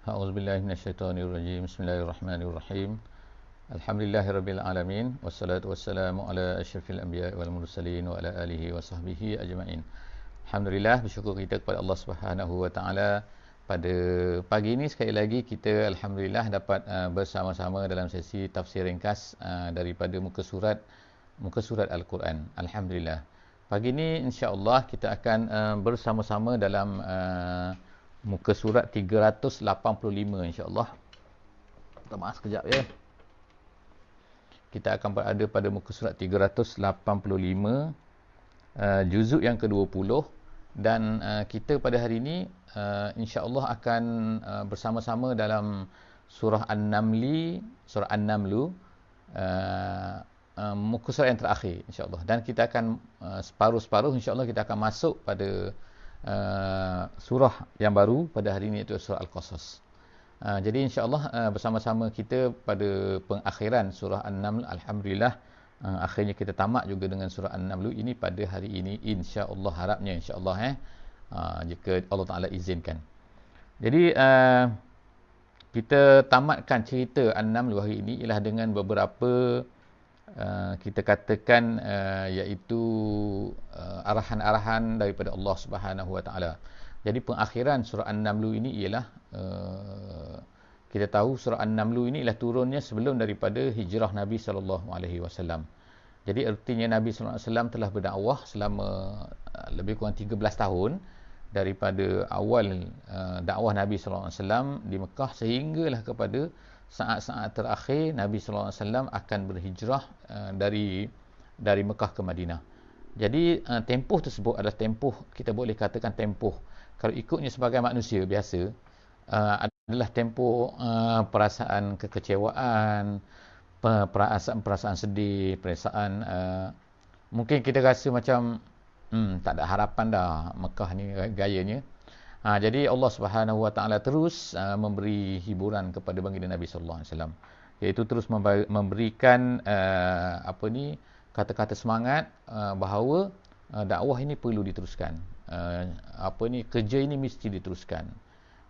A'udzubillahi minasyaitonirrajim. Bismillahirrahmanirrahim. Alhamdulillahirabbil alamin wassalatu wassalamu ala asyrafil anbiya'i wal mursalin wa ala alihi wa sahbihi ajma'in. Alhamdulillah, bersyukur kita kepada Allah Subhanahu wa taala. Pada pagi ini sekali lagi kita alhamdulillah dapat bersama-sama dalam sesi tafsir ringkas daripada muka surat Al-Quran. Alhamdulillah. Pagi ini insya-Allah kita akan bersama-sama dalam muka surat 385 insya-Allah. Minta maaf sekejap ya. Kita akan berada pada muka surat 385 juzuk yang ke-20 dan kita pada hari ini insya-Allah akan bersama-sama dalam surah An-Naml, muka surat yang terakhir insya-Allah, dan kita akan separuh-separuh insya-Allah kita akan masuk pada surah yang baru pada hari ini, iaitu surah Al-Qasas. Jadi insya-Allah bersama-sama kita pada pengakhiran surah An-Naml. Alhamdulillah akhirnya kita tamat juga dengan surah An-Naml ini pada hari ini insya-Allah, harapnya insya-Allah jika Allah Taala izinkan. Jadi kita tamatkan cerita An-Naml hari ini ialah dengan beberapa kita katakan iaitu arahan-arahan daripada Allah Subhanahu wa taala. Jadi pengakhiran surah An-Naml ini ialah kita tahu surah An-Naml ini ialah turunnya sebelum daripada hijrah Nabi sallallahu alaihi wasallam. Jadi artinya Nabi sallallahu alaihi wasallam telah berdakwah selama lebih kurang 13 tahun daripada awal dakwah Nabi sallallahu alaihi wasallam di Mekah sehinggalah kepada saat-saat terakhir Nabi sallallahu alaihi wasallam akan berhijrah dari Mekah ke Madinah. Jadi tempoh tersebut adalah tempoh, kita boleh katakan tempoh, kalau ikutnya sebagai manusia biasa, adalah tempoh perasaan kekecewaan, perasaan sedih, perasaan mungkin kita rasa macam tak ada harapan dah Mekah ni gayanya. Jadi Allah Subhanahu wa taala terus memberi hiburan kepada baginda Nabi sallallahu alaihi wasallam, iaitu terus memberikan kata-kata semangat bahawa dakwah ini perlu diteruskan. Kerja ini mesti diteruskan.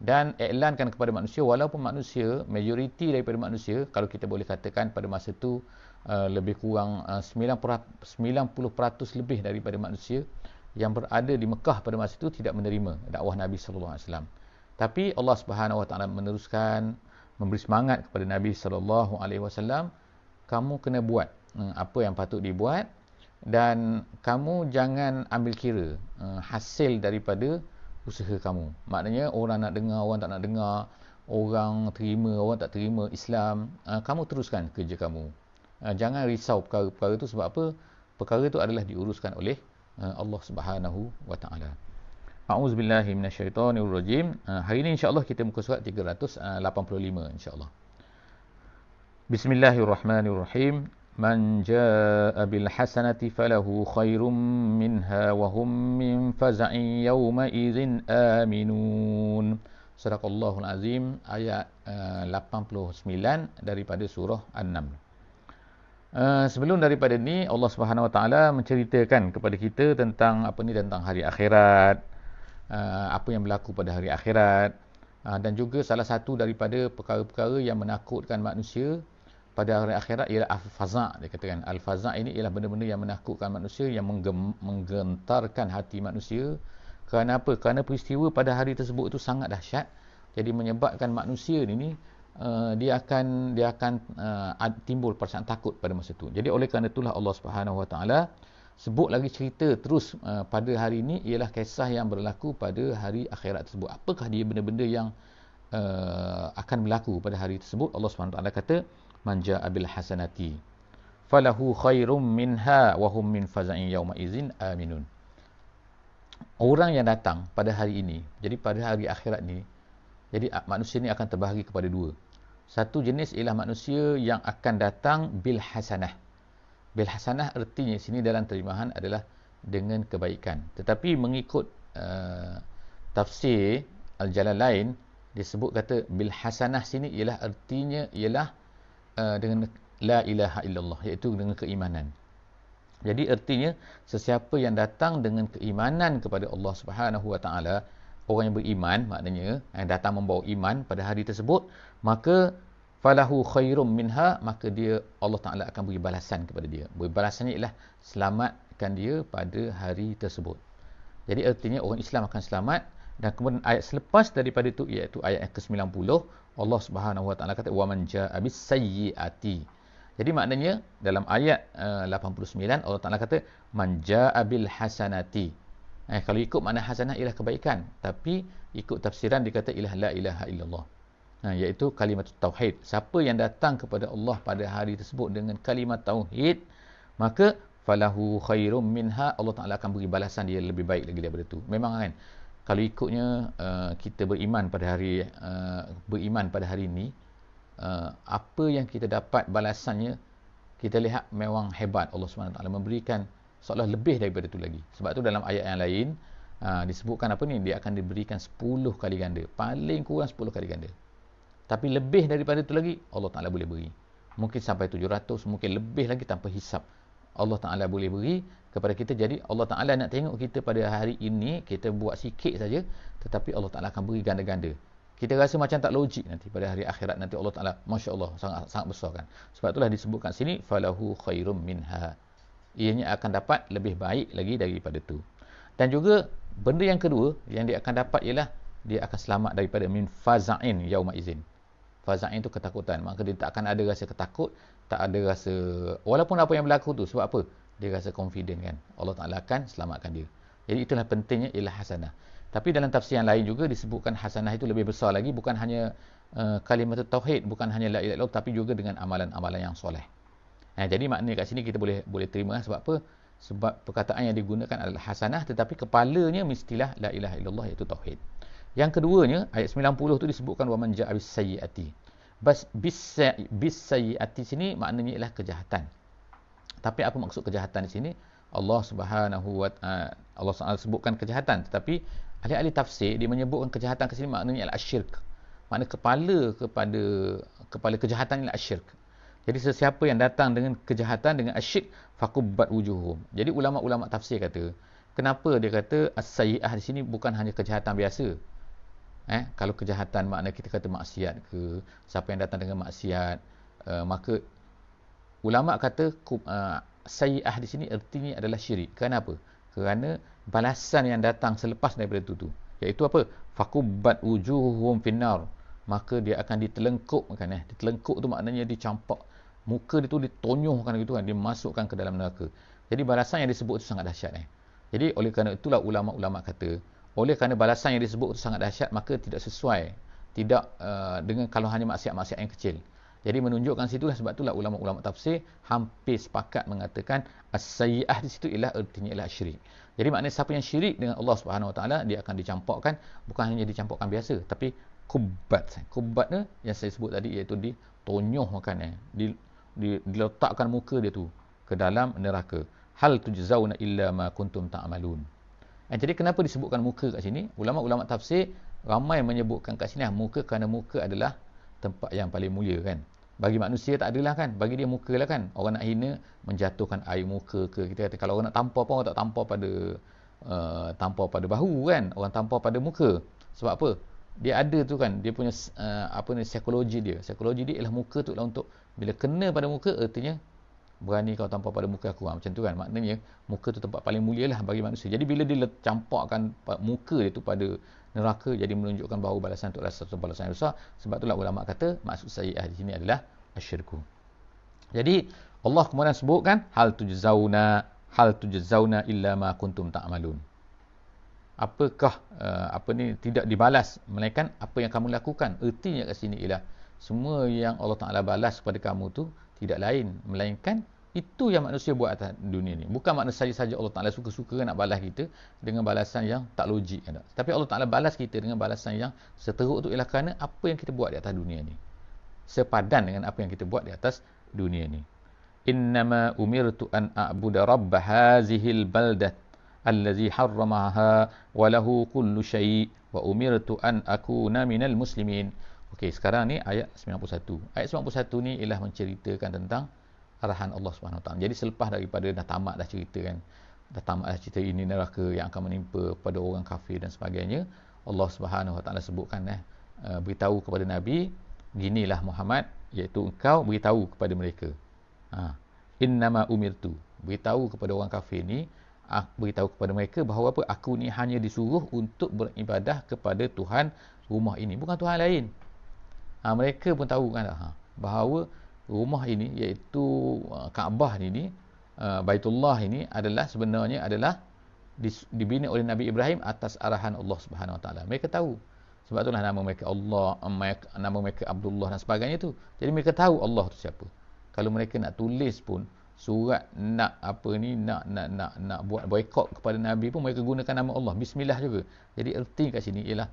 Dan iklankan kepada manusia, walaupun manusia, majoriti daripada manusia, kalau kita boleh katakan pada masa itu lebih kurang 90% lebih daripada manusia yang berada di Mekah pada masa itu tidak menerima dakwah Nabi sallallahu alaihi wasallam. Tapi Allah Subhanahu wa taala meneruskan memberi semangat kepada Nabi sallallahu alaihi wasallam, kamu kena buat apa yang patut dibuat dan kamu jangan ambil kira hasil daripada usaha kamu. Maknanya orang nak dengar, orang tak nak dengar, orang terima, orang tak terima Islam, kamu teruskan kerja kamu. Jangan risau perkara-perkara itu. Sebab apa? Perkara itu adalah diuruskan oleh Allah Subhanahu wa taala. A'udzubillahi minasyaitonirrajim. Hari ini insya-Allah kita muka surat 385 insya-Allah. Bismillahirrahmanirrahim. Man jaa'a bil hasanati falahu khairum minha wa hum min faza'in yawma idzin aminun. Sadaqallahul azim, ayat 89 daripada surah An-Naml. Sebelum daripada ni, Allah Subhanahu wa taala menceritakan kepada kita tentang tentang hari akhirat, apa yang berlaku pada hari akhirat, dan juga salah satu daripada perkara-perkara yang menakutkan manusia pada hari akhirat ialah al-faza'. Dia katakan al-faza' ini ialah benda-benda yang menakutkan manusia, yang menggentarkan hati manusia. Kerana apa? Kerana peristiwa pada hari tersebut itu sangat dahsyat. Jadi menyebabkan manusia ini dia akan timbul perasaan takut pada masa itu. Jadi oleh kerana itulah Allah Subhanahu wa taala sebut lagi cerita terus pada hari ini ialah kisah yang berlaku pada hari akhirat tersebut. Apakah dia benda-benda yang akan berlaku pada hari tersebut? Allah Subhanahu wa taala kata, man jaa'a bil hasanati falahu khairum minha wa hum min faza'in yawma idzin aminun. Orang yang datang pada hari ini, jadi pada hari akhirat ni, jadi manusia ni akan terbahagi kepada dua. Satu jenis ialah manusia yang akan datang bil hasanah. Bil hasanah artinya sini dalam terjemahan adalah dengan kebaikan. Tetapi mengikut tafsir Al-Jalalain disebut kata bil hasanah sini ialah artinya ialah dengan la ilaha illallah, iaitu dengan keimanan. Jadi artinya sesiapa yang datang dengan keimanan kepada Allah Subhanahu wa taala orang yang beriman, maknanya yang datang membawa iman pada hari tersebut, maka falahu khairum minha, maka dia, Allah Ta'ala akan beri balasan kepada dia. Beri balasannya ialah selamatkan dia pada hari tersebut. Jadi artinya orang Islam akan selamat. Dan kemudian ayat selepas daripada itu, iaitu ayat yang ke-90, Allah Subhanahu Wa Ta'ala kata wa man jaa'a bis sayyi'ati. Jadi maknanya dalam ayat 89 Allah Ta'ala kata man jaa'a bil hasanati. Kalau ikut makna hasanah ialah kebaikan, tapi ikut tafsiran dia kata ialah la ilaha illallah. Iaitu kalimat tauhid. Siapa yang datang kepada Allah pada hari tersebut dengan kalimat tauhid, maka falahu khairum minha, Allah Ta'ala akan beri balasan dia lebih baik lagi daripada itu. Memang kan, kalau ikutnya kita beriman pada hari ini, apa yang kita dapat balasannya, kita lihat memang hebat. Allah SWT memberikan seolah lebih daripada itu lagi. Sebab tu dalam ayat yang lain disebutkan apa ni, dia akan diberikan 10 kali ganda, paling kurang 10 kali ganda. Tapi lebih daripada itu lagi Allah Ta'ala boleh beri. Mungkin sampai 700, mungkin lebih lagi tanpa hisap. Allah Ta'ala boleh beri kepada kita. Jadi Allah Ta'ala nak tengok kita pada hari ini, kita buat sikit saja, tetapi Allah Ta'ala akan beri ganda-ganda. Kita rasa macam tak logik nanti pada hari akhirat nanti Allah Ta'ala, Masya Allah, sangat besar kan. Sebab itulah disebutkan sini falahu khairum minha, ianya akan dapat lebih baik lagi daripada itu. Dan juga benda yang kedua yang dia akan dapat ialah dia akan selamat daripada min faza'in yauma izin. Faza'in itu ketakutan. Maka dia tak akan ada rasa ketakut, tak ada rasa, walaupun apa yang berlaku tu, sebab apa? Dia rasa confident kan. Allah Ta'ala akan selamatkan dia. Jadi itulah pentingnya ialah hasanah. Tapi dalam tafsir yang lain juga disebutkan hasanah itu lebih besar lagi, bukan hanya kalimat tauhid, bukan hanya la ilaha illallah, tapi juga dengan amalan-amalan yang soleh. Jadi maknanya kat sini kita boleh terima. Sebab apa? Sebab perkataan yang digunakan adalah hasanah, tetapi kepalanya mestilah la ilaha illallah, iaitu tauhid. Yang keduanya, ayat 90 tu disebutkan wa man jaa'a bis sayyi'ati. Bis sayyi'ati sini maknanya ialah kejahatan. Tapi apa maksud kejahatan di sini? Allah Subhanahu wa Ta'ala, Allah SWT sebutkan kejahatan, tetapi ahli-ahli tafsir dia menyebutkan kejahatan ke sini maknanya ialah asyirk. Makna kepala kejahatan ialah asyirk. Jadi sesiapa yang datang dengan kejahatan, dengan asyirk, faqubbat wujuhum. Jadi ulama-ulama tafsir kata, kenapa dia kata as-sayyi'ah di sini bukan hanya kejahatan biasa? Kalau kejahatan makna kita kata maksiat ke, siapa yang datang dengan maksiat, maka ulama kata sayyi'ah di sini artinya adalah syirik. Kenapa? Kerana balasan yang datang selepas daripada itu, iaitu apa? Faqubbat wujuhum finnar, maka dia akan ditelengkupkan. Ditelengkup tu maknanya dicampak, muka dia tu ditonyohkan gitu kan, dimasukkan ke dalam neraka. Jadi balasan yang disebut itu sangat dahsyat. Jadi oleh kerana itulah ulama-ulama kata, oleh kerana balasan yang disebut itu sangat dahsyat, maka tidak sesuai, tidak dengan kalau hanya maksiat-maksiat yang kecil. Jadi menunjukkan situlah, sebab itulah ulama-ulama tafsir hampir sepakat mengatakan as-sayyi'ah di situ ialah artinya ialah syirik. Jadi maknanya siapa yang syirik dengan Allah Subhanahu Wa Taala, dia akan dicampakkan, bukan hanya dicampakkan biasa, tapi kubbat. Kubbat ni yang saya sebut tadi, iaitu ditonyohkan, diletakkan muka dia tu ke dalam neraka. Hal tujzauna illa ma kuntum ta'malun. Jadi kenapa disebutkan muka kat sini? Ulama-ulama tafsir ramai menyebutkan kat sini muka, kerana muka adalah tempat yang paling mulia kan. Bagi manusia tak adalah kan, bagi dia muka lah kan. Orang nak hina, menjatuhkan air muka ke, kita kata kalau orang nak tampar pun orang tak tampar pada bahu kan, orang tampar pada muka. Sebab apa? Dia ada tu kan, dia punya psikologi dia ialah muka tu lah, untuk bila kena pada muka, artinya berani kau tampar pada muka aku, macam tu kan. Maknanya muka tu tempat paling mulia lah bagi manusia. Jadi bila dia campakkan muka dia tu pada neraka, jadi menunjukkan bahawa balasan tu adalah satu balasan yang besar. Sebab itulah ulama kata maksud sayyi'ah di sini adalah asyirku. Jadi Allah kemudian sebutkan hal tujzauna illa ma kuntum ta'malun. Apakah tidak dibalas melainkan apa yang kamu lakukan. Artinya kat sini ialah semua yang Allah Ta'ala balas kepada kamu tu tidak lain melainkan itu yang manusia buat atas dunia ni. Bukan makna saja Allah Ta'ala suka-suka nak balas kita dengan balasan yang tak logik. Tapi Allah Ta'ala balas kita dengan balasan yang seteruk tu ialah kerana apa yang kita buat di atas dunia ni, sepadan dengan apa yang kita buat di atas dunia ni. Innama umirtu an a'budu rabb hazihil baldah allazi harramaha wa lahu kullu syai' wa umirtu an akuna minal muslimin. Okey, sekarang ni ayat 91. Ayat 91 ni ialah menceritakan tentang arahan Allah Subhanahu Wa Taala. Jadi selepas daripada dah tamat dah cerita kan, dah tamat dah cerita ini neraka yang akan menimpa pada orang kafir dan sebagainya, Allah Subhanahu Wa Taala sebutkan beritahu kepada Nabi, ginilah Muhammad, iaitu engkau beritahu kepada mereka. Innama umirtu, beritahu kepada orang kafir ni, beritahu kepada mereka bahawa apa, aku ni hanya disuruh untuk beribadah kepada Tuhan rumah ini, bukan Tuhan lain. Mereka pun tahu kan bahawa rumah ini, iaitu Kaabah ini, Baitullah ini adalah sebenarnya adalah dibina oleh Nabi Ibrahim atas arahan Allah Subhanahu Wa Taala. Mereka tahu. Sebab itulah nama mereka Allah, nama mereka Abdullah dan sebagainya tu. Jadi mereka tahu Allah tu siapa. Kalau mereka nak tulis pun surat nak buat boikot kepada Nabi pun, mereka gunakan nama Allah, bismillah juga. Jadi erti kat sini ialah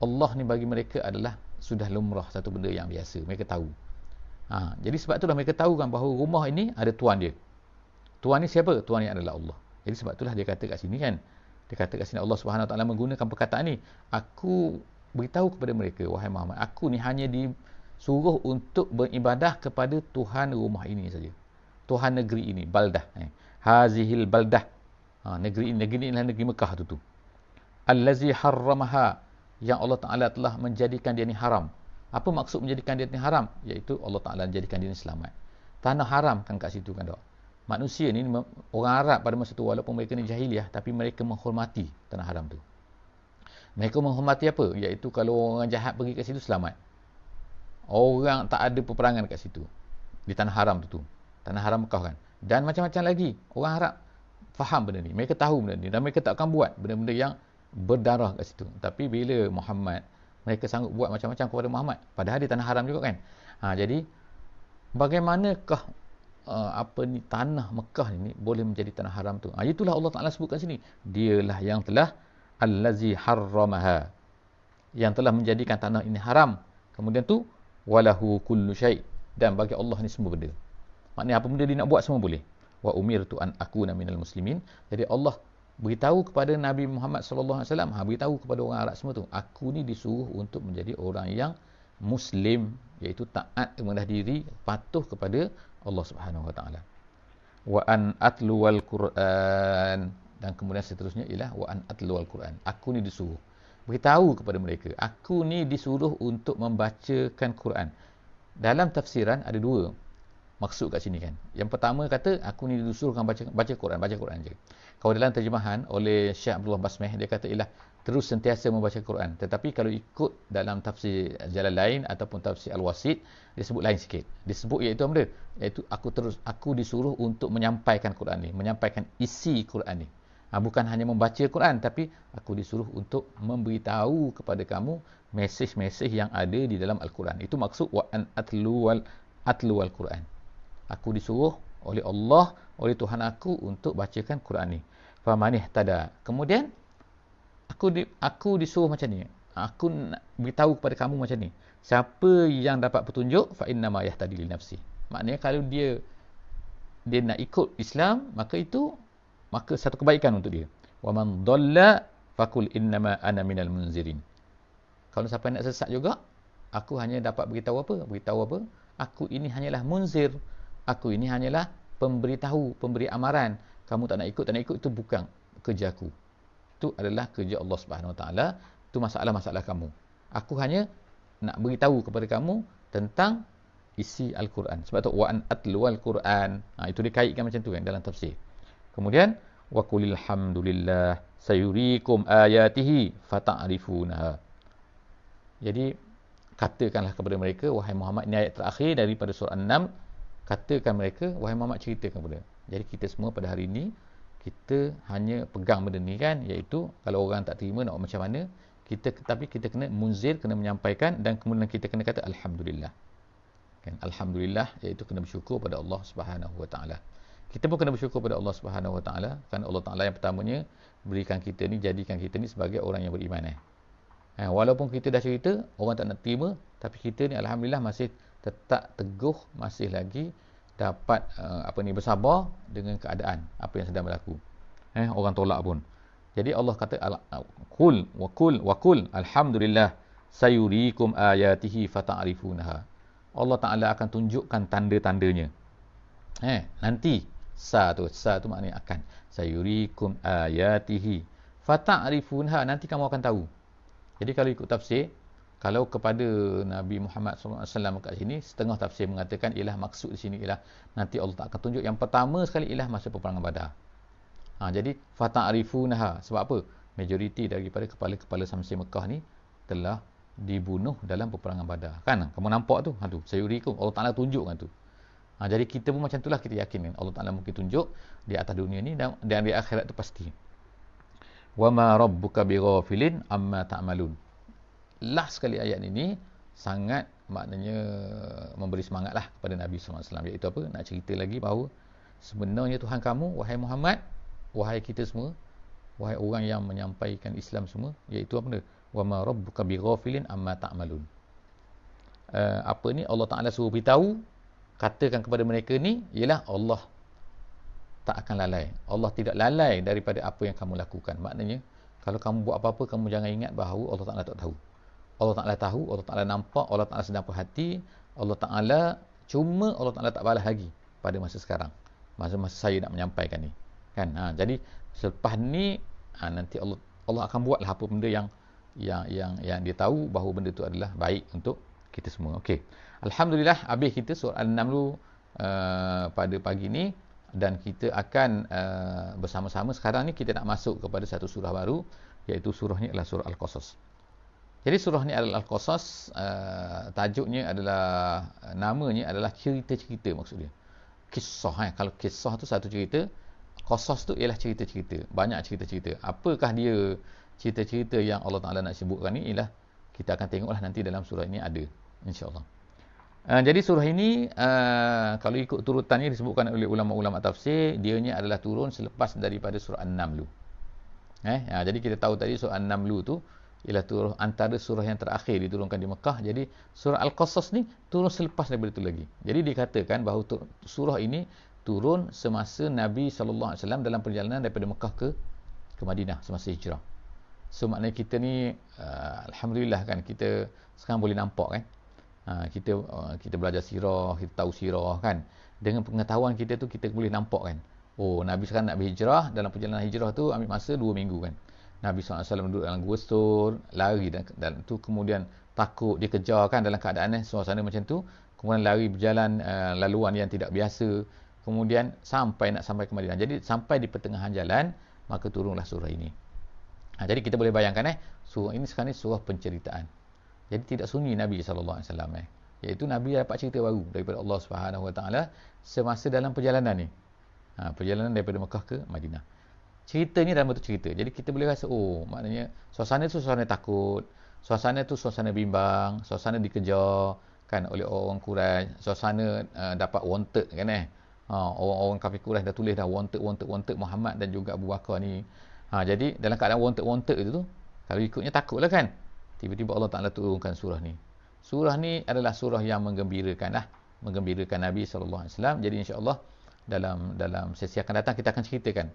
Allah ni bagi mereka adalah sudah lumrah, satu benda yang biasa. Mereka tahu. Jadi sebab itulah mereka tahu kan bahawa rumah ini ada tuan dia. Tuan ni siapa? Tuan ni adalah Allah. Jadi sebab itulah dia kata kat sini kan. Dia kata kat sini Allah Subhanahu Wa Taala menggunakan perkataan ni. Aku beritahu kepada mereka, wahai Muhammad, aku ni hanya disuruh untuk beribadah kepada Tuhan rumah ini saja. Tuhan negeri ini, baldah. Hazihil baldah. Negeri ini adalah negeri Mekah tu. Allazi harramaha, yang Allah Ta'ala telah menjadikan dia ni haram. Apa maksud menjadikan dia ni haram? Iaitu Allah Ta'ala menjadikan dia ni selamat. Tanah haram kan kat situ kan, dok. Manusia ni, orang Arab pada masa tu, walaupun mereka ni jahiliah, tapi mereka menghormati tanah haram tu. Mereka menghormati apa? Iaitu kalau orang jahat pergi kat situ, selamat. Orang tak ada peperangan kat situ, di tanah haram tu. Tanah haram Mekah kan. Dan macam-macam lagi. Orang Arab faham benda ni. Mereka tahu benda ni. Dan mereka tak akan buat benda-benda yang berdarah kat situ. Tapi bila Muhammad, mereka sanggup buat macam-macam kepada Muhammad. Padahal di tanah haram juga kan. Jadi, bagaimanakah tanah Mekah ni boleh menjadi tanah haram tu? Itulah Allah Ta'ala sebutkan sini. Dialah yang telah allazi harramaha, yang telah menjadikan tanah ini haram. Kemudian tu, walahu kullu syai', dan bagi Allah ni semua benda. Maknanya apa benda dia nak buat semua boleh. Wa umirtu an akuna minal muslimin. Jadi Allah beritahu kepada Nabi Muhammad sallallahu alaihi wasallam, beritahu kepada orang Arab semua tu, aku ni disuruh untuk menjadi orang yang muslim, iaitu taat, rendah diri, patuh kepada Allah Subhanahu Wa Taala. Wa an atluwal Quran, dan kemudian seterusnya ialah wa an atluwal Quran. Aku ni disuruh, beritahu kepada mereka, aku ni disuruh untuk membacakan Quran. Dalam tafsiran ada dua maksud kat sini kan. Yang pertama kata, aku ni disuruhkan baca Quran je. Kalau dalam terjemahan oleh Syekh Abdullah Basmeh, dia kata ialah terus sentiasa membaca Quran. Tetapi kalau ikut dalam tafsir Jalalain ataupun tafsir Al-Wasit, dia sebut lain sikit. Dia sebut iaitu apa dia? Iaitu aku disuruh untuk menyampaikan Quran ni, menyampaikan isi Quran ni. Bukan hanya membaca Quran, tapi aku disuruh untuk memberitahu kepada kamu mesej-mesej yang ada di dalam Al-Quran. Itu maksud wa an atluwal Quran. Aku disuruh oleh Allah, oleh Tuhan aku untuk bacakan Quran ni. Famanih tada. Kemudian aku disuruh macam ni. Aku nak beritahu kepada kamu macam ni. Siapa yang dapat petunjuk, fa inna ma yahtadi li nafsi. Maknanya kalau dia nak ikut Islam, maka satu kebaikan untuk dia. Wa man dhalla faqul inna ma ana minal munzirin. Kalau siapa nak sesat juga, aku hanya dapat beritahu apa? Aku ini hanyalah munzir. Aku ini hanyalah pemberitahu, pemberi amaran. Kamu tak nak ikut itu bukan kerja aku. Itu adalah kerja Allah Subhanahu Wa Taala. Itu masalah-masalah kamu. Aku hanya nak beritahu kepada kamu tentang isi Al-Quran. Sebab tu wa an atluwal Quran. Itu dikaitkan macam tu kan dalam tafsir. Kemudian wa qulil hamdulillah sayuriikum ayatihi fata'rifunaha. Jadi katakanlah kepada mereka, wahai Muhammad, ini ayat terakhir daripada surah An-Naml. Katakan mereka, wahai Muhammad, ceritakan kepada. Jadi kita semua pada hari ini, kita hanya pegang benda ni kan, iaitu kalau orang tak terima nak macam mana, tapi kita kena munzir, kena menyampaikan, dan kemudian kita kena kata Alhamdulillah kan? Alhamdulillah, iaitu kena bersyukur pada Allah Subhanahu Wa Taala. Kita pun kena bersyukur pada Allah Subhanahu Wa Taala, kan Allah Taala yang pertamanya berikan kita ni, jadikan kita ni sebagai orang yang beriman. Walaupun kita dah cerita, orang tak nak terima, tapi kita ni Alhamdulillah masih tetap teguh, masih lagi dapat bersabar dengan keadaan apa yang sedang berlaku. Orang tolak pun. Jadi Allah kata qul wa qul alhamdulillah sayuriikum ayatihi fata'rifunaha. Allah Taala akan tunjukkan tanda-tandanya. Nanti sa tu maknanya akan. Sayuriikum ayatihi fata'rifunha, nanti kamu akan tahu. Jadi kalau ikut tafsir, kalau kepada Nabi Muhammad SAW kat sini, setengah tafsir mengatakan ialah maksud di sini ialah nanti Allah tak akan tunjuk yang pertama sekali ialah masa peperangan Badar. Jadi fata'rifunaha. Sebab apa? Majoriti daripada kepala-kepala Samsi Mekah ni telah dibunuh dalam peperangan Badar. Kan? Kamu nampak tu? Sayurikum. Allah Ta'ala tunjuk kan tu. Jadi kita pun macam itulah, kita yakin kan? Allah Ta'ala mungkin tunjuk di atas dunia ni dan di akhirat tu pasti. Wa ma rabbuka bighafilin amma ta'malun. Last sekali ayat ini sangat maknanya memberi semangatlah kepada Nabi SAW. Iaitu apa? Nak cerita lagi bahawa sebenarnya Tuhan kamu, wahai Muhammad, wahai kita semua, wahai orang yang menyampaikan Islam semua, iaitu apa? Wa ma rabbuka bighafilin amma ta'malun. Apa ni Allah Ta'ala suruh beritahu, katakan kepada mereka ni ialah Allah tak akan lalai. Allah tidak lalai daripada apa yang kamu lakukan. Maknanya kalau kamu buat apa-apa, kamu jangan ingat bahawa Allah Ta'ala tak tahu. Allah Ta'ala tahu, Allah Ta'ala nampak, Allah Ta'ala sedang perhati. Allah Ta'ala cuma Allah Ta'ala tak balas lagi pada masa sekarang, masa-masa saya nak menyampaikan ni kan. Jadi selepas ni nanti Allah akan buatlah apa benda yang dia tahu bahawa benda tu adalah baik untuk kita semua. Okey, alhamdulillah habis kita surah An-Naml pada pagi ni, dan kita akan bersama-sama sekarang ni kita nak masuk kepada satu surah baru, iaitu surah ni adalah surah Al-Qasas. Jadi surah ni adalah Al-Qasas, tajuknya adalah, namanya adalah cerita-cerita maksud dia. Kisah. Kalau kisah tu satu cerita, Qasas tu ialah cerita-cerita, banyak cerita-cerita. Apakah dia cerita-cerita yang Allah Ta'ala nak sebutkan ni, ialah kita akan tengoklah nanti dalam surah ini ada, insya-Allah. Jadi surah ini kalau ikut turutannya disebutkan oleh ulama-ulama tafsir, dianya adalah turun selepas daripada surah An-Naml. Jadi kita tahu tadi surah An-Naml tu ialah turun antara surah yang terakhir diturunkan di Mekah. Jadi surah Al-Qasas ni turun selepas daripada itu lagi. Jadi dikatakan bahawa surah ini turun semasa Nabi SAW dalam perjalanan daripada Mekah ke Madinah semasa hijrah. So maknanya kita ni alhamdulillah kan, kita sekarang boleh nampak kan. Kita belajar sirah, kita tahu sirah kan. Dengan pengetahuan kita tu kita boleh nampak kan. Oh, Nabi sekarang nak berhijrah, dalam perjalanan hijrah tu ambil masa 2 minggu kan. Nabi SAW duduk dalam gua Sur, lari dan tu, kemudian takut dikejar kan, dalam keadaan suasana macam tu, kemudian lari berjalan laluan yang tidak biasa, kemudian nak sampai ke Madinah. Jadi sampai di pertengahan jalan, maka turunlah surah ini. Jadi kita boleh bayangkan surah ini sekarang ni surah penceritaan. Jadi tidak sunyi Nabi SAW, iaitu Nabi dapat cerita baru daripada Allah SWT semasa dalam perjalanan ni. Perjalanan daripada Mekah ke Madinah. Cerita ni dalam bentuk cerita. Jadi kita boleh rasa, maknanya suasana tu suasana takut, suasana tu suasana bimbang, suasana dikejar kan oleh orang Quraisy, suasana dapat wanted kan orang-orang kafir Quraisy dah tulis dah wanted Muhammad dan juga Abu Bakar ni. Jadi dalam keadaan wanted itu tu, kalau ikutnya takutlah kan. Tiba-tiba Allah Ta'ala turunkan surah ni. Surah ni adalah surah yang menggembirakan Nabi SAW. Jadi insya-Allah dalam sesi akan datang kita akan ceritakan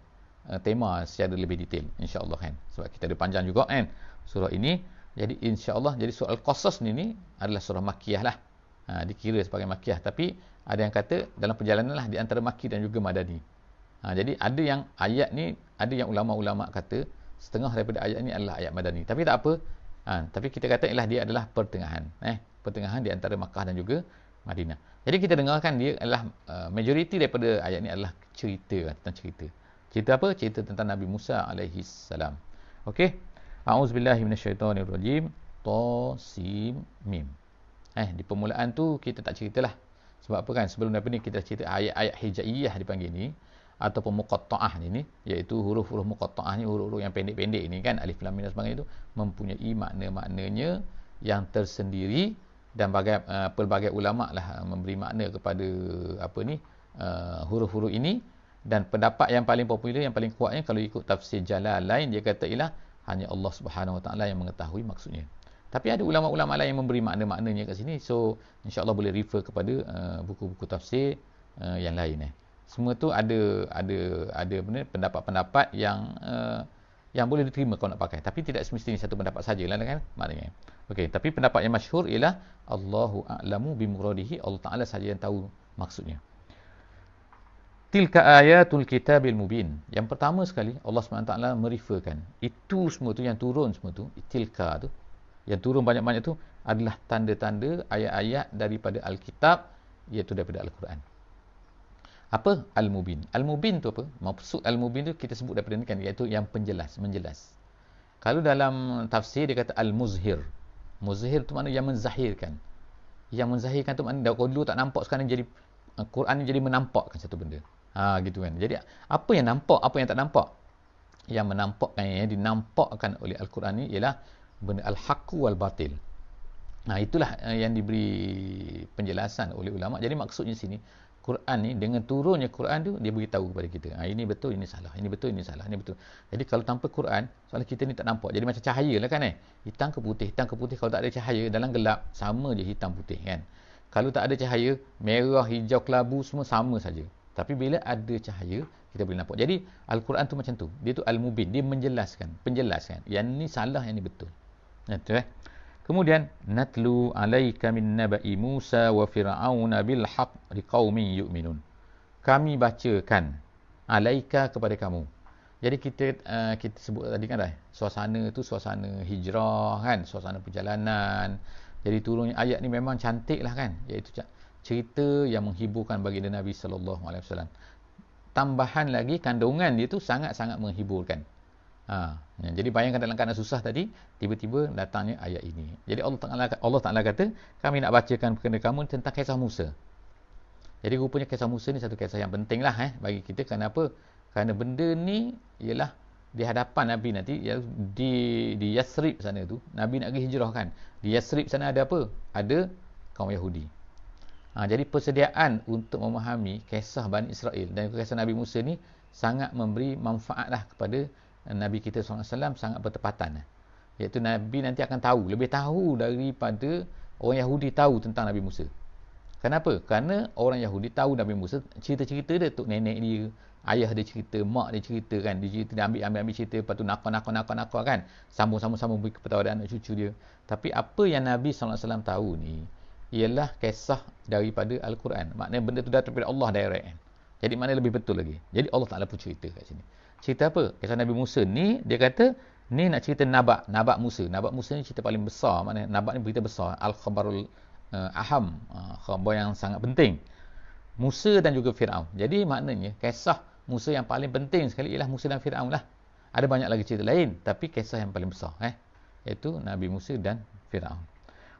tema secara lebih detail, insya-Allah kan. Sebab kita ada panjang juga kan surah ini. Jadi insya-Allah, jadi surah Al-Qasas ni adalah surah Makkiyah lah. Dikira sebagai Makkiyah, tapi ada yang kata dalam perjalanan lah di antara Makki dan juga Madani. Jadi ada yang ayat ni, ada yang ulama-ulama kata setengah daripada ayat ni adalah ayat Madani. Tapi tak apa. Tapi kita kata dia adalah pertengahan. Pertengahan di antara Makkah dan juga Madinah. Jadi kita dengarkan dia adalah majoriti daripada ayat ni adalah cerita, tentang cerita. Cerita apa? Cerita tentang Nabi Musa alaihi salam. Okey. A'udzubillahi minasyaitonirrajim. Tasim mim. Di permulaan tu kita tak ceritalah. Sebab apa kan? Sebelum daripada ni kita cerita ayat-ayat hijaiyah dipanggil ni, ataupun muqatta'ah ni, iaitu huruf-huruf muqatta'ah ni, huruf-huruf yang pendek-pendek ni kan, alif lam mim dan sebagainya tu mempunyai makna-maknanya yang tersendiri, dan pelbagai ulama lah memberi makna kepada huruf-huruf ini. Dan pendapat yang paling popular, yang paling kuatnya kalau ikut tafsir Jalalain, dia kata ialah hanya Allah Subhanahu Wa Taala yang mengetahui maksudnya. Tapi ada ulama-ulama lain yang memberi makna-maknanya kat sini. So insya-Allah boleh refer kepada buku-buku tafsir yang lain. Semua tu ada pendapat-pendapat yang boleh diterima kalau nak pakai. Tapi tidak semestinya satu pendapat sajalah kan maknanya. Okey, tapi pendapat yang masyhur ialah Allahu a'lamu bimuradihi, Allah Taala saja yang tahu maksudnya. Tilka ayatul kitabil mubin. Yang pertama sekali Allah SWT mereferkan itu semua tu yang turun semua tu, tilka tu Yang turun banyak-banyak tu adalah tanda-tanda ayat-ayat daripada Alkitab, iaitu daripada Al-Quran. Apa? Al-Mubin. Al-Mubin tu apa? Maksud Al-Mubin tu kita sebut daripada ni kan, iaitu yang penjelas, menjelas. Kalau dalam tafsir dia kata Al-Muzhir. Muzhir tu makna yang menzahirkan. Yang menzahirkan tu makna kalau dulu tak nampak, sekarang jadi Quran ni jadi menampakkan satu benda. Gitu kan. Jadi apa yang nampak, apa yang tak nampak? Yang menampakkan, yang dinampakkan oleh Al-Quran ni ialah benda al-haqqu wal batil. Itulah yang diberi penjelasan oleh ulama. Jadi maksudnya sini Quran ni, dengan turunnya Quran tu, dia beritahu kepada kita, ini betul, ini salah, ini betul, ini salah, ini betul. Jadi kalau tanpa Quran, soalan kita ni tak nampak. Jadi macam cahaya lah kan, hitam ke putih, hitam ke putih. Kalau tak ada cahaya, dalam gelap sama je hitam putih kan. Kalau tak ada cahaya, merah, hijau, kelabu semua sama saja. Tapi bila ada cahaya, kita boleh nampak. Jadi Al-Quran tu macam tu, dia tu Al-Mubin, dia menjelaskan, penjelaskan yang ni salah, yang ni betul. Betul. Kemudian natlu alaika min naba'i Musa wa fir'auna bil haqq liqaumin yu'minun. Kami bacakan alaika kepada kamu. Jadi kita sebut tadi kan dah, suasana tu suasana hijrah kan, suasana perjalanan. Jadi turunnya ayat ni memang cantik lah kan, iaitu cerita yang menghiburkan baginda Nabi sallallahu alaihi wasallam. Tambahan lagi kandungan dia tu sangat-sangat menghiburkan. Jadi bayangkan dalam keadaan susah tadi, tiba-tiba datangnya ayat ini. Jadi Allah Ta'ala kata, kami nak bacakan kepada kamu tentang kisah Musa. Jadi rupanya kisah Musa ni satu kisah yang penting lah bagi kita. Kenapa? Kerana benda ni ialah di hadapan Nabi nanti, di Yasrib sana tu, Nabi nak pergi hijrah kan. Di Yasrib sana ada apa? Ada kaum Yahudi. Jadi persediaan untuk memahami kisah Bani Israel dan kisah Nabi Musa ni sangat memberi manfaat lah kepada Nabi kita SAW, sangat bertepatan. Iaitu Nabi nanti akan tahu, lebih tahu daripada orang Yahudi tahu tentang Nabi Musa. Kenapa? Kerana orang Yahudi tahu Nabi Musa, cerita-cerita dia, tok nenek dia, ayah dia cerita, mak dia cerita kan, dia cerita, dia ambil cerita, lepas tu nakal kan, sambung beri kepada anak cucu dia. Tapi apa yang Nabi SAW tahu ni ialah kisah daripada Al-Quran. Maknanya benda tu datang daripada Allah direct kan. Jadi mana lebih betul lagi. Jadi Allah Ta'ala pun cerita kat sini. Cerita apa? Kisah Nabi Musa ni, dia kata ni nak cerita Naba Musa. Naba Musa ni cerita paling besar. Maknanya Naba ni berita besar, Al-Khabarul Aham, khabar yang sangat penting. Musa dan juga Fir'aun. Jadi maknanya kisah Musa yang paling penting sekali ialah Musa dan Fir'aun lah. Ada banyak lagi cerita lain, tapi kisah yang paling besar iaitu Nabi Musa dan Fir'aun.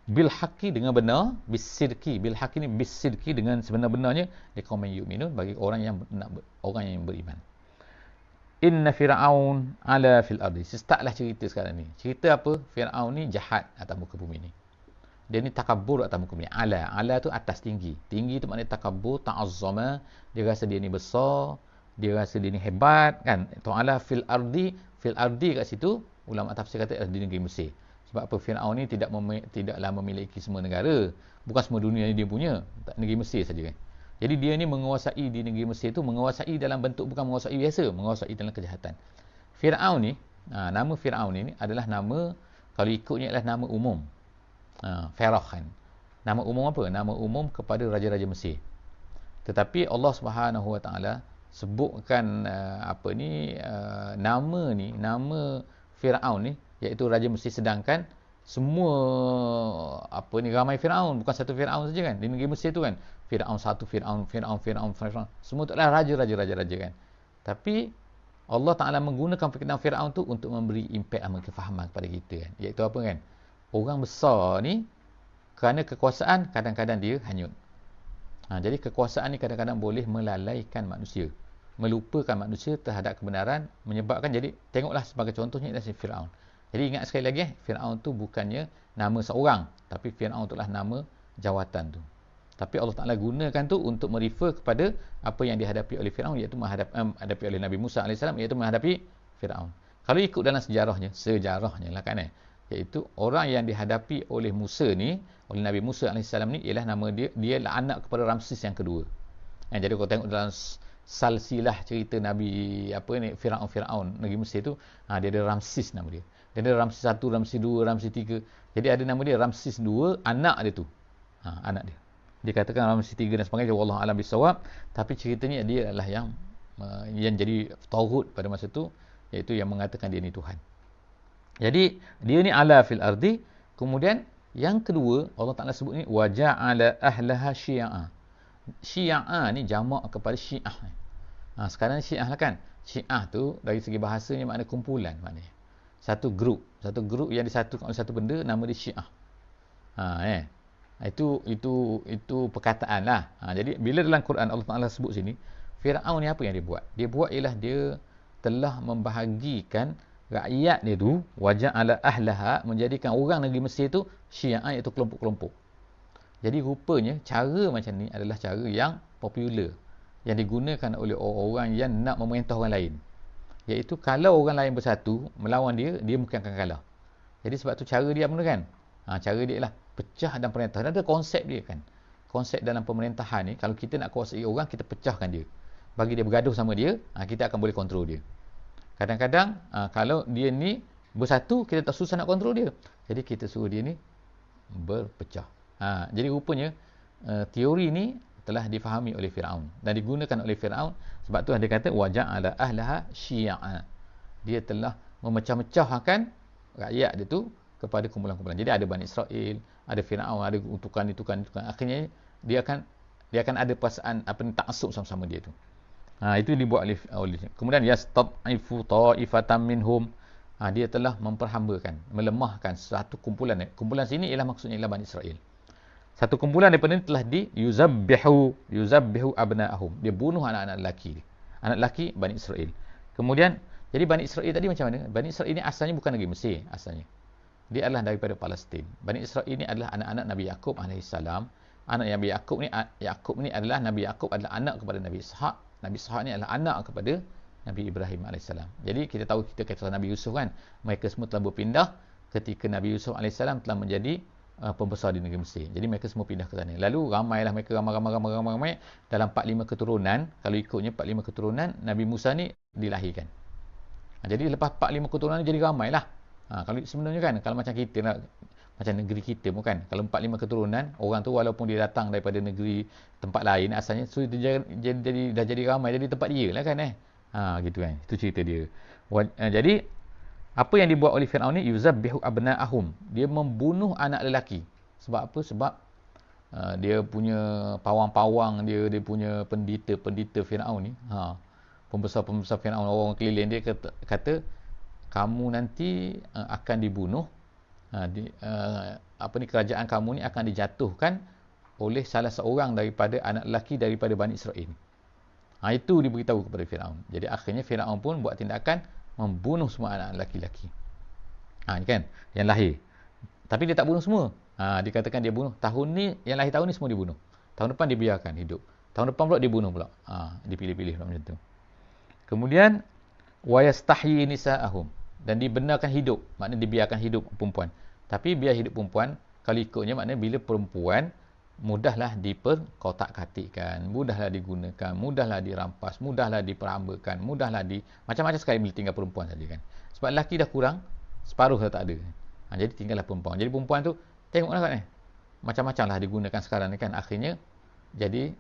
Bil haqqi, dengan benar, bisirki, bil haqqi ni bisirki, dengan sebenar-benarnya, liqaumin yu'minun, bagi orang yang beriman. Inna Fir'aun ala fil ardi. Startlah cerita sekarang ni. Cerita apa? Fir'aun ni jahat atas muka bumi ni. Dia ni takabur atas muka bumi. Ala tu atas, tinggi. Tinggi tu maknanya takabur, ta'azzama. Dia rasa dia ni besar, dia rasa dia ni hebat kan. Ta'ala fil ardi kat situ ulama tafsir kata di negeri Mesir. Sebab apa? Fir'aun ni tidaklah memiliki semua negara. Bukan semua dunia ni dia punya. Negeri Mesir saja kan. Jadi dia ni menguasai di negeri Mesir tu, menguasai dalam bentuk bukan menguasai biasa, menguasai dalam kejahatan. Fir'aun ni, nama Fir'aun ni adalah nama, kalau ikutnya adalah nama umum. Pharaoh kan. Nama umum apa? Nama umum kepada raja-raja Mesir. Tetapi Allah Subhanahu Wa Taala sebutkan nama Fir'aun ni, iaitu raja Mesir, sedangkan semua ramai Fir'aun, bukan satu Fir'aun saja kan. Di negeri Mesir tu kan, Fir'aun satu, Fir'aun. Semua tu adalah raja kan. Tapi Allah Ta'ala menggunakan perkataan Fir'aun tu untuk memberi impact, kefahaman kepada kita kan. Iaitu apa kan? Orang besar ni, kerana kekuasaan, kadang-kadang dia hanyut. Jadi kekuasaan ni kadang-kadang boleh melalaikan manusia, melupakan manusia terhadap kebenaran, menyebabkan, jadi tengoklah sebagai contohnya adalah Fir'aun. Jadi ingat sekali lagi, Fir'aun tu bukannya nama seorang, tapi Fir'aun tu adalah nama jawatan tu. Tapi Allah Ta'ala gunakan tu untuk merefer kepada apa yang dihadapi oleh Fir'aun, iaitu menghadapi oleh Nabi Musa AS, iaitu menghadapi Fir'aun. Kalau ikut dalam sejarahnya lah kan iaitu orang yang dihadapi oleh Musa ni, oleh Nabi Musa AS ni, ialah nama dia adalah anak kepada Ramses yang kedua. Jadi kalau tengok dalam salsilah cerita Nabi Fir'aun negeri Mesir tu, dia ada Ramses nama dia. Dia ada Ramses 1, Ramses 2, Ramses 3. Jadi ada nama dia Ramses 2, anak dia tu. Anak dia. Dikatakan Ramses 3 dan sebagainya, wallahu a'lam bissawab. Tapi ceritanya dia adalah yang jadi tauhid pada masa tu, iaitu yang mengatakan dia ni Tuhan. Jadi dia ni ala fil ardi, Kemudian yang kedua, Allah Ta'ala sebut ni wa ja'ala ahlaha syi'a. Syi'a ni jamak kepada syiah. Sekarang syiah lah kan. Syiah tu dari segi bahasanya makna kumpulan maknanya. Satu grup yang disatukan oleh satu benda, nama dia syiah. Itu perkataan lah. Jadi bila dalam Quran Allah Ta'ala sebut sini, Firaun ni apa yang dia buat? Dia buat ialah dia telah membahagikan rakyat dia tu, waja'ala ahlaha, menjadikan orang negeri Mesir tu syiah, iaitu kelompok-kelompok. Jadi rupanya cara macam ni adalah cara yang popular, yang digunakan oleh orang-orang yang nak memerintah orang lain. Iaitu kalau orang lain bersatu melawan dia, dia mungkin akan kalah. Jadi sebab tu cara dia apa kan? Cara dia ialah pecah dan perintah. Dan ada konsep dia kan. Konsep dalam pemerintahan ni, kalau kita nak kuasai orang, kita pecahkan dia. Bagi dia bergaduh sama dia, kita akan boleh kontrol dia. Kadang-kadang kalau dia ni bersatu, kita tak susah nak kontrol dia. Jadi kita suruh dia ni berpecah. Jadi rupanya teori ni telah difahami oleh Firaun dan digunakan oleh Firaun. Sebab tu dia kata waja'ala ahlaha syi'a. Dia telah memecah-mecahkan rakyat dia tu kepada kumpulan-kumpulan. Jadi ada Bani Israel, ada Firaun, ada utukan. Akhirnya dia akan ada perasaan ta'assub sama-sama dia tu. Itu dibuat oleh. Kemudian yastad'ifu ta'ifatan minhum. Dia telah memperhambakan, melemahkan satu kumpulan. Kumpulan sini ialah maksudnya ialah Bani Israel. Satu kumpulan daripada ini telah yuzabbihu abna'ahum. Dia bunuh anak-anak lelaki. Anak lelaki Bani Israel. Kemudian, jadi Bani Israel tadi macam mana? Bani Israel ini asalnya bukan negeri Mesir asalnya. Dia adalah daripada Palestin. Bani Israel ini adalah anak-anak Nabi Yaqub alaihissalam. Anak Nabi Yaqub ni adalah Nabi Yaqub adalah anak kepada Nabi Ishaq. Nabi Ishaq ni adalah anak kepada Nabi Ibrahim alaihissalam. Jadi kita tahu kisah Nabi Yusuf kan. Mereka semua telah berpindah ketika Nabi Yusuf alaihissalam telah menjadi pembesar di negeri Mesir. Jadi mereka semua pindah ke sana. Lalu ramailah mereka ramai dalam 4-5 keturunan. Kalau ikutnya 4-5 keturunan, Nabi Musa ni dilahirkan. Jadi lepas 4-5 keturunan jadi ramailah. Kalau sebenarnya kan, kalau macam kita nak, macam negeri kita pun kan, kalau 4-5 keturunan, orang tu walaupun dia datang daripada negeri tempat lain asalnya, so dia dah jadi ramai, jadi tempat dia lah kan gitu kan. Itu cerita dia. Jadi apa yang dibuat oleh Firaun ni, yuzabbihu abna'ahum. Dia membunuh anak lelaki. Sebab apa? Sebab dia punya pawang-pawang dia punya pendeta Firaun ni, pembesar-pembesar Firaun, orang keliling dia kata kamu nanti akan dibunuh. Kerajaan kamu ni akan dijatuhkan oleh salah seorang daripada anak lelaki daripada Bani Israel. Itu diberitahu kepada Firaun. Jadi akhirnya Firaun pun buat tindakan membunuh semua anak lelaki-lelaki. Ni kan, yang lahir. Tapi dia tak bunuh semua. Dikatakan dia bunuh. Tahun ni, yang lahir tahun ni semua dibunuh. Tahun depan dibiarkan hidup. Tahun depan pula dibunuh pula. Dipilih-pilih macam tu. Kemudian wa yastahyi nisa'ahum. Dan dibenarkan hidup. Maknanya dibiarkan hidup perempuan. Tapi biar hidup perempuan, kalau ikutnya maknanya bila perempuan mudahlah diperkotak-katikkan, mudahlah digunakan, mudahlah dirampas, mudahlah diperhambakan, mudahlah macam-macam sekali bila tinggal perempuan saja kan. Sebab lelaki dah kurang, separuh dah tak ada. Jadi tinggallah perempuan. Jadi perempuan tu tengoklah kan macam-macam lah digunakan sekarang ni kan. Akhirnya jadi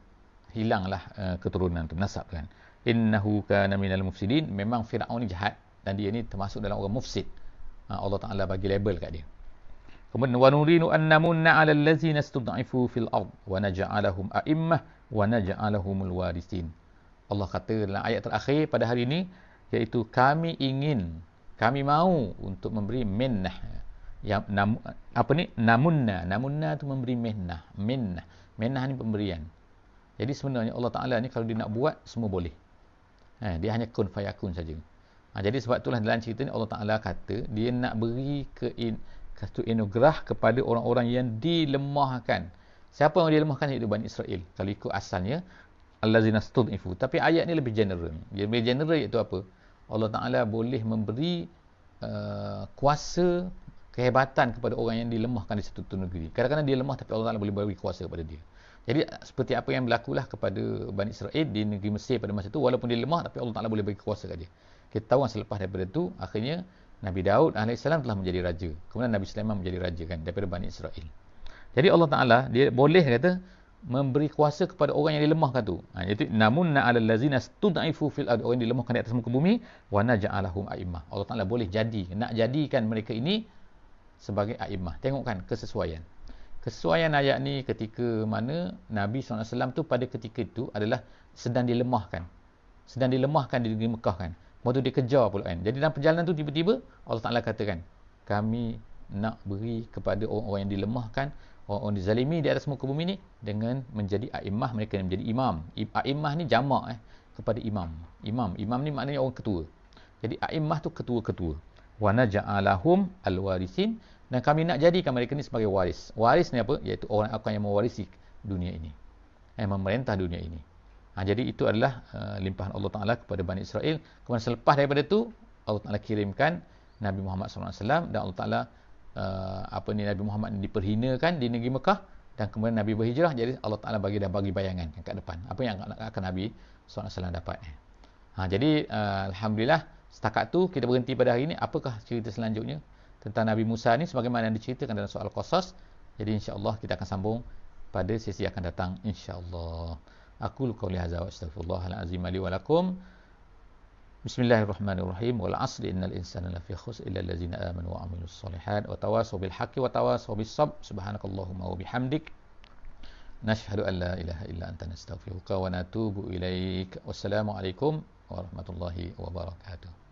hilanglah keturunan tu, nasab kan. Innahu kana minal mufsidin. Memang Firaun ni jahat dan dia ni termasuk dalam orang mufsid. Allah Taala bagi label kat dia. Kemudian wa nurinu an namunna 'alal ladzina istud'ifu fil ard wa naj'alahum a'immah wa naj'alahumul warisin. Allah kata dalam ayat terakhir pada hari ini, iaitu kami mahu untuk memberi minnah. Yang namunna tu memberi minnah. Minnah ni pemberian. Jadi sebenarnya Allah Taala ni kalau dia nak buat semua boleh. Dia hanya kun fayakun saja. Jadi sebab itulah dalam cerita ni Allah Taala kata dia nak beri satu anugerah kepada orang-orang yang dilemahkan. Siapa yang dilemahkan? Iaitu Bani Israel. Kalau ikut asalnya allazina stud'ifu. Tapi ayat ni lebih general. Dia lebih general iaitu apa? Allah Taala boleh memberi kuasa, kehebatan kepada orang yang dilemahkan di satu negeri. Kadang-kadang dia lemah tapi Allah Taala boleh beri kuasa kepada dia. Jadi seperti apa yang berlakulah kepada Bani Israel di negeri Mesir pada masa itu, walaupun dia lemah tapi Allah Taala boleh beri kuasa kepada dia. Kita tahu selepas daripada itu akhirnya Nabi Daud AS telah menjadi raja. Kemudian Nabi Sulaiman menjadi raja kan daripada Bani Israel. Jadi Allah Taala dia boleh kata memberi kuasa kepada orang yang dilemahkan tu. Iaitu namunna 'alal ladzina stud'ifu fil ard, orang yang dilemahkan di atas muka bumi, wa naj'alahum a'immah. Allah Taala boleh nak jadikan mereka ini sebagai a'immah. Tengok kan kesesuaian. Kesesuaian ayat ni ketika mana Nabi SAW tu pada ketika itu adalah sedang dilemahkan. Sedang dilemahkan di negeri Mekah kan. Lepas tu dia kejar pula kan. Jadi dalam perjalanan tu tiba-tiba Allah Ta'ala katakan, kami nak beri kepada orang-orang yang dilemahkan, orang-orang dizalimi di atas muka bumi ni dengan menjadi a'immah, mereka menjadi imam. A'immah ni jamak kepada imam. Imam ni maknanya orang ketua. Jadi a'immah tu ketua-ketua. Wa naja'alahum al-warisin, dan kami nak jadikan mereka ni sebagai waris. Waris ni apa? Iaitu orang akan yang mewarisi dunia ini, yang memerintah dunia ini. Jadi itu adalah limpahan Allah Ta'ala kepada Bani Israel. Kemudian selepas daripada itu Allah Ta'ala kirimkan Nabi Muhammad SAW, dan Allah Ta'ala Nabi Muhammad diperhinakan di negeri Mekah, dan kemudian Nabi berhijrah. Jadi Allah Ta'ala bagi bayangan kat depan apa yang akan Nabi SAW dapat. Jadi Alhamdulillah, setakat tu kita berhenti pada hari ini. Apakah cerita selanjutnya tentang Nabi Musa ni sebagaimana yang diceritakan dalam soal Qasas. Jadi insya-Allah kita akan sambung pada sesi akan datang insya-Allah. Aku qauli hadza wa astaghfirullahal azim li wa lakum. Bismillahirrahmanirrahim. Wal 'asri innal insana lafi khusr illa allazina amanu wa 'amilus solihat wa tawasaw bil haqqi wa tawasaw bis sabr. Subhanakallahumma wa bihamdik, nashhadu an la ilaha illa anta nastaghfiruka wa natubu ilaik. Wassalamualaikum warahmatullahi wabarakatuh.